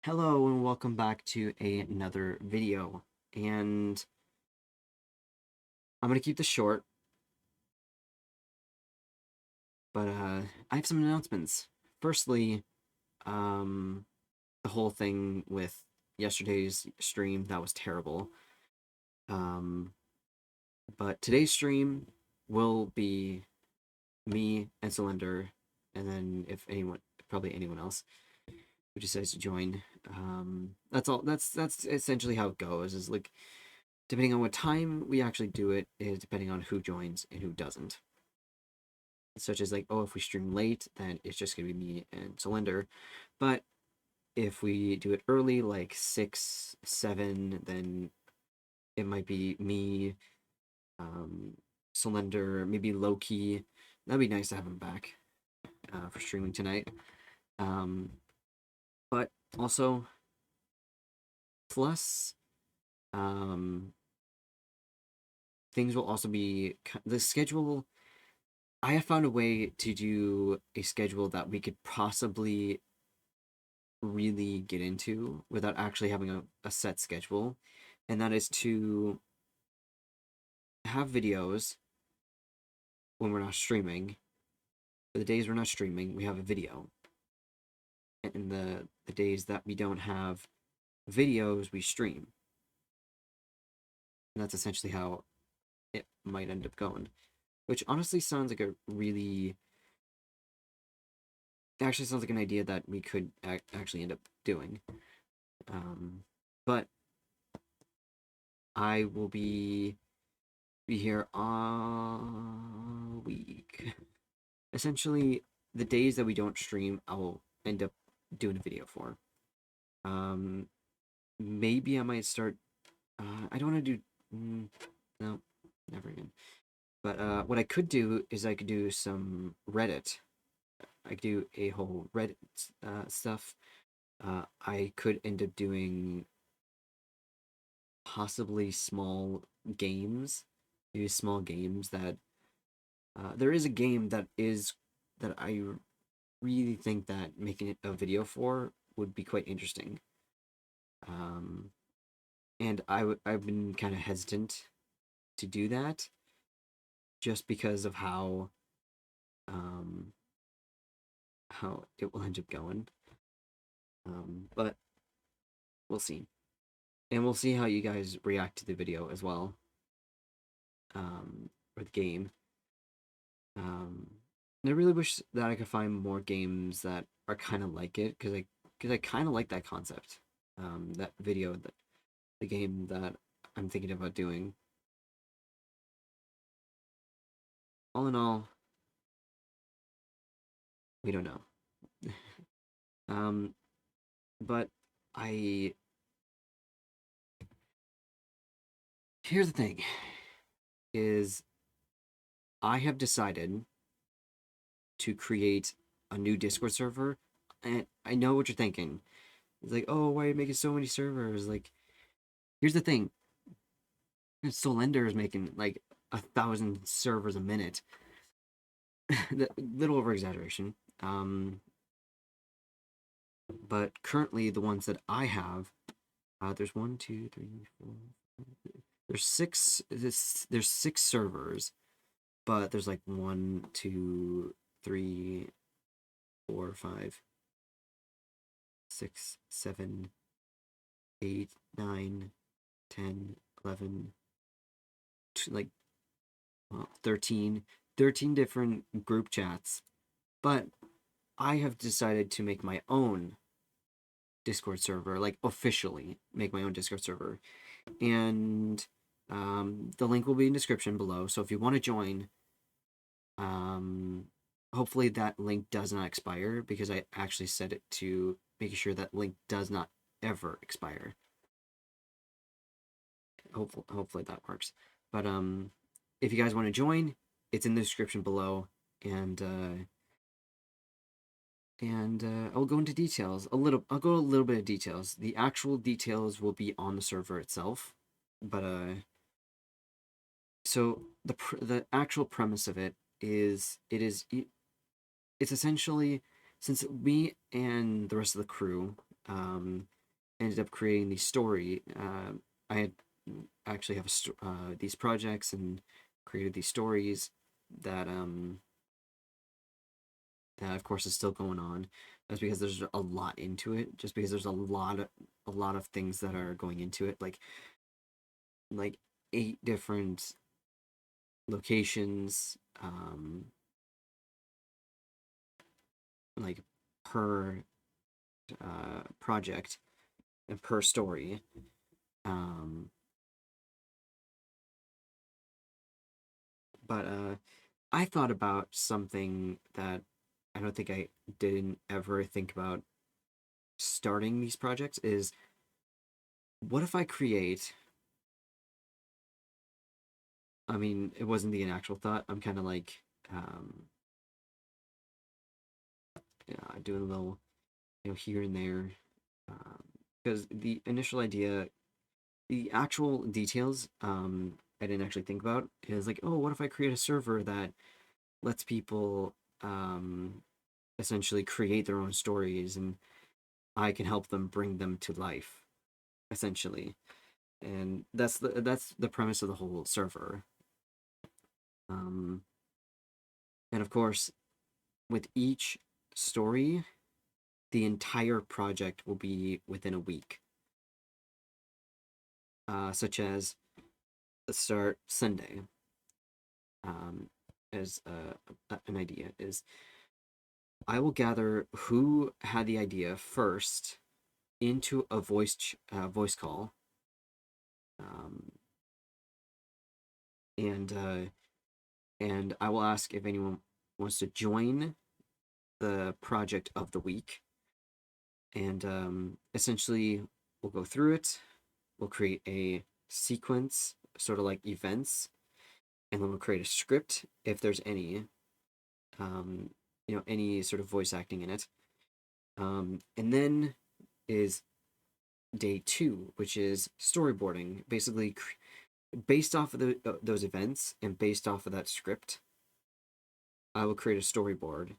Hello and welcome back to another video. And I'm gonna keep this short, but I have some announcements. Firstly, um, the whole thing with yesterday's stream, that was terrible. Um, but today's stream will be me and Cylinder, and then if anyone, probably anyone else who decides to join. That's all. That's essentially how it goes. Is like depending on what time we actually do it is depending on who joins and who doesn't. Such as like, oh, if we stream late, then it's just gonna be me and Cylinder. But if we do it early, like 6, 7, then it might be me, um, Cylinder, maybe Loki. That'd be nice to have him back for streaming tonight. Um, but also, plus, um, things will also be the schedule. I have found a way to do a schedule that we could possibly really get into without actually having a set schedule, and that is to have videos when we're not streaming. For the days we're not streaming, we have a video. And the days that we don't have videos, we stream. And that's essentially how it might end up going. Which honestly sounds like a really actually sounds like an idea that we could actually end up doing. But I will be here all week. Essentially, the days that we don't stream, I'll end up doing a video for. Um, Maybe I might start. I don't want to do. No, never again. But what I could do is I could do some Reddit. I could do a whole Reddit stuff. I could end up doing possibly small games. Do small games that there is a game that I really think that making it a video for would be quite interesting. Um, and I've been kind of hesitant to do that just because of um how it will end up going. But we'll see, and we'll see how you guys react to the video as well, or the game. Um, and I really wish that I could find more games that are kind of like it because I kind of like that concept. That video that the game that I'm thinking about doing. All in all, we don't know. um, but I here's the thing: is I have decided to create a new Discord server, and I know what you're thinking. It's like, oh, why are you making so many servers? Like, here's the thing: Solender is making like 1,000 servers a minute. Little over exaggeration. But currently, the ones that I have, there's one, two, three, four. There's six. There's 6 servers, but there's like 1, 2, 3, 4, 5, 6, 7, 8, 9, 10, 11, like well, 13 different group chats. But I have decided to make my own Discord server, like officially make my own Discord server. And the link will be in description below. So if you want to join, um, hopefully that link does not expire because I actually set it to making sure that link does not ever expire. Hopefully that works. But if you guys want to join, it's in the description below, and I'll go into details a little. I'll go a little bit of details. The actual details will be on the server itself, but so the actual premise of it is it's essentially since me and the rest of the crew ended up creating the story. I had actually have these projects and created these stories that that of course is still going on. That's because there's a lot into it. Just because there's a lot of things that are going into it, like 8 different locations, like per project and per story. Um, but I thought about something that I don't think I didn't ever think about starting these projects is what if I create, I mean, it wasn't the actual thought. I'm kind of like um yeah, doing a little, here and there, because the initial idea, the actual details, I didn't actually think about is like, oh, what if I create a server that lets people essentially create their own stories and I can help them bring them to life, essentially. And that's the premise of the whole server. Um, and of course, with each story, the entire project will be within a week. Such as let's start Sunday. As an idea is I will gather who had the idea first into a voice call, um, and I will ask if anyone wants to join the project of the week, and essentially we'll go through it. We'll create a sequence, sort of like events, and then we'll create a script if there's any, um, any sort of voice acting in it. And then is day 2, which is storyboarding, basically based off of those events and based off of that script. I will create a storyboard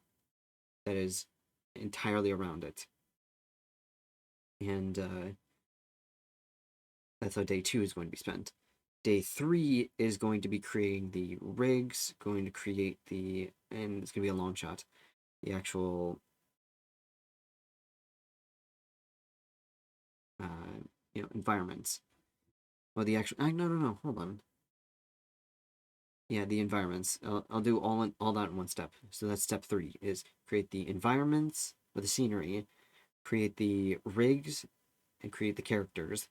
that is entirely around it, and that's how day 2 is going to be spent. Day 3 is going to be creating the rigs, going to create and it's going to be a long shot, the actual, environments. Well, the actual, no, hold on. Yeah, the environments. I'll do all that in one step. So that's step 3 is create the environments with the scenery, create the rigs, and create the characters.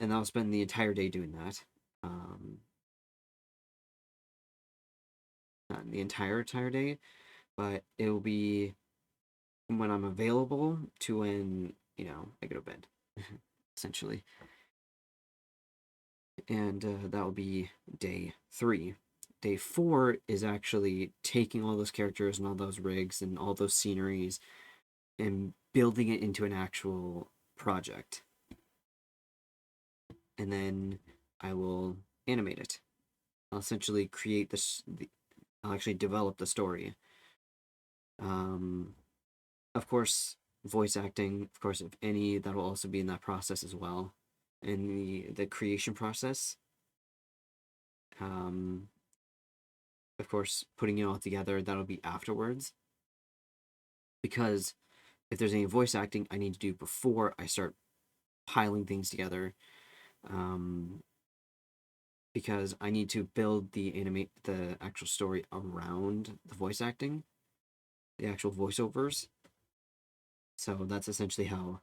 And I'll spend the entire day doing that. Not the entire day, but it will be when I'm available to when I go to bed, essentially. And that will be day 3. Day 4 is actually taking all those characters and all those rigs and all those sceneries and building it into an actual project. And then I will animate it. I'll essentially create this. I'll actually develop the story. Um, of course, voice acting. Of course, if any, that will also be in that process as well, in the creation process. Um, of course, putting it all together, that'll be afterwards. Because if there's any voice acting I need to do before I start piling things together, um, because I need to build the actual story around the voice acting, the actual voiceovers. So that's essentially how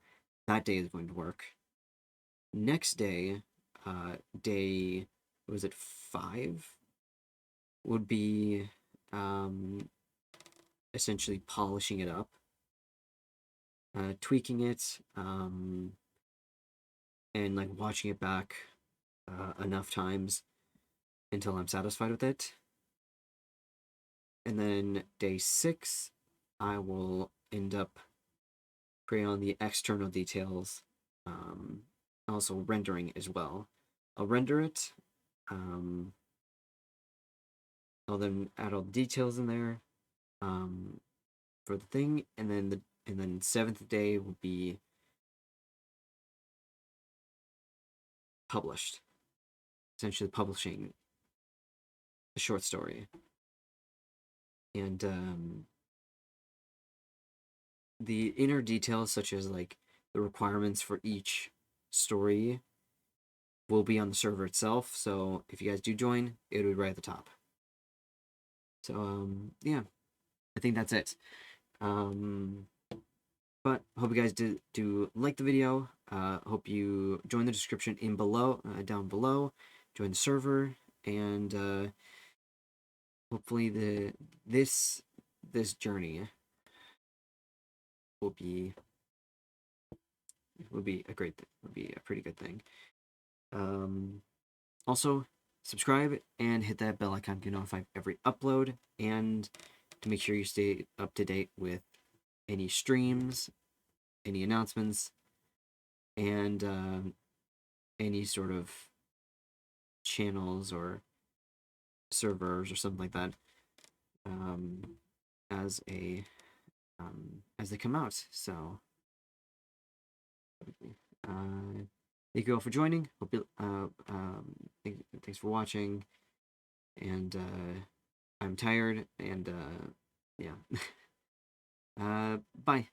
that day is going to work. Next day, day was it 5? Would be essentially polishing it up, tweaking it, and like watching it back enough times until I'm satisfied with it. And then day 6, I will end up creating on the external details, also rendering as well. I'll render it. I'll then add all the details in there, for the thing, and then and then 7th day will be published, essentially publishing a short story. And the inner details, such as like the requirements for each story, will be on the server itself. So if you guys do join, it would be right at the top. So yeah, I think that's it. But hope you guys do like the video. Hope you join the description in below, down below. Join the server, and hopefully this journey will be a great will be a pretty good thing. Also, subscribe and hit that bell icon to get notified every upload, and to make sure you stay up to date with any streams, any announcements, and any sort of channels or servers or something like that, as they come out. So thank you all for joining. Hope you, thanks for watching, and I'm tired, and yeah. Bye.